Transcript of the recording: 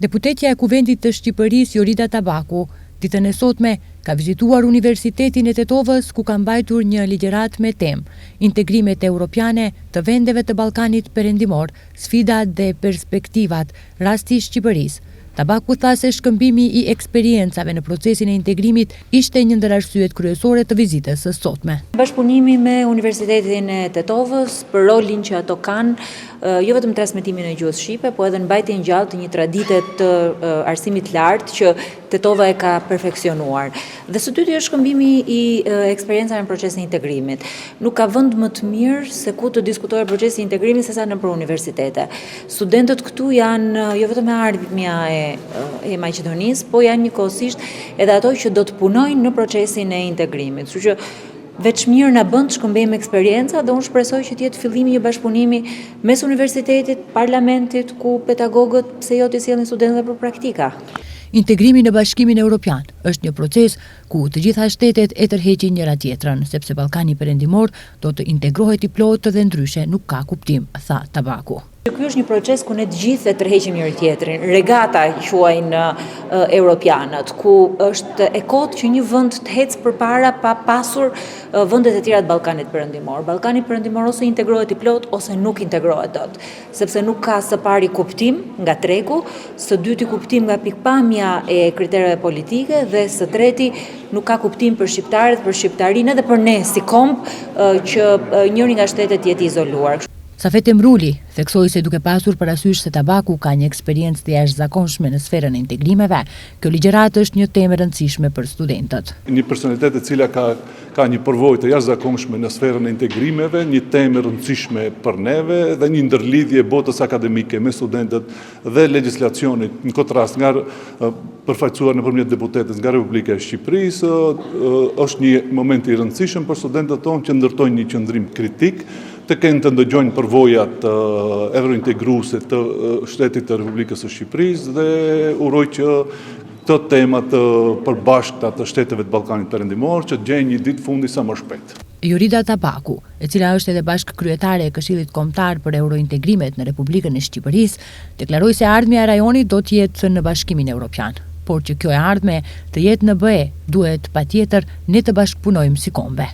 Deputetja e Kuvendit të Shqipërisë Jorida Tabaku, ditën e sotme, ka vizituar Universitetin e Tetovës, ku ka mbajtur një ligjërat me temë Integrimet europiane të vendeve të Ballkanit Perëndimor, sfidat dhe perspektivat, rasti i Shqipërisë. Tabaku tha se shkëmbimi i eksperiencave në procesin e integrimit ishte një ndër arsyet kryesore të vizitës së sotme. Bashkëpunimi me Universitetin e Tetovës për rolin që ato kanë, jo vetëm transmetimin e gjuhës shqipe, po edhe mbajtjen gjallë të një tradite të arsimit lartë që Tetova e ka perfeksionuar. Dhe së dyti është shkëmbimi i eksperiencave në procesin e integrimit. Nuk ka vend më të mirë se ku të diskutojë procesi i integrimit sesa nëpër universitete. Studentët këtu janë jo vetëm e ardhmja e Maqedonisë, po janë njëkohësisht edhe ato që do të punojnë në procesin e integrimit. Kështu që veç mirë na bën të shkëmbejmë eksperjenca dhe unë shpresoj që të jetë fillimi një bashkëpunimi mes universitetit, parlamentit, ku pedagogët pse jo të sjellin studentëve për praktika. Integrimi në Bashkimin Evropian është një proces ku të gjitha shtetet e tërheqin njëra tjetrën, sepse Ballkani Perëndimor do të integrohet i plotë dhe ndryshe nuk ka kuptim, tha Tabaku. Ky është një proces ku ne të gjithë e tërheqim njëri tjetrin. Regata quajnë europianët, ku është e kotë që një vend të ecë përpara pa pasur vendet e tjera të Ballkanit Perëndimor. Ballkani Perëndimor ose integrohet i plot ose nuk integrohet dot, sepse nuk ka së pari kuptim nga tregu, së dyti kuptim nga pikpamja e kritereve politike dhe së treti nuk ka kuptim për shqiptarët, për shqiptarinë edhe për ne si komb që njëri nga shtetet jetë izoluar. Safet Emruli theksoi se duke pasur parasysh se Tabaku ka një eksperiencë të jashtëzakonshme në sferën e integrimeve, kjo ligjëratë është një temë e rëndësishme për studentët. Një personalitet e cila ka një përvojë të jashtëzakonshme në sferën e integrimeve, një temë e rëndësishme për neve dhe një ndërlidhje botës akademike me studentët dhe legjislacionit, në këtë rast nga përfaqësuar nëpërmjet deputetës nga Republika e Shqipërisë, është një moment i rëndësishëm për studentët tonë që ndërtojnë një qëndrim kritik, të kenë të ndëgjojnë përvojat eurointegruese të shtetit të Republikës së Shqipërisë dhe uroj që të temat përbashkëta të shteteve të Ballkanit Perëndimor që gjejnë një ditë fundi sa më shpejt. Jorida Tabaku, e cila është edhe bashkëkryetare e Këshillit Kombëtar për Eurointegrimet në Republikën e Shqipërisë, deklaroi se ardhmja e rajonit do të jetë në Bashkimin Evropian, por që kjo e ardhme të jetë në BE, duhet patjetër ne të bashkëpunojmë si kombe.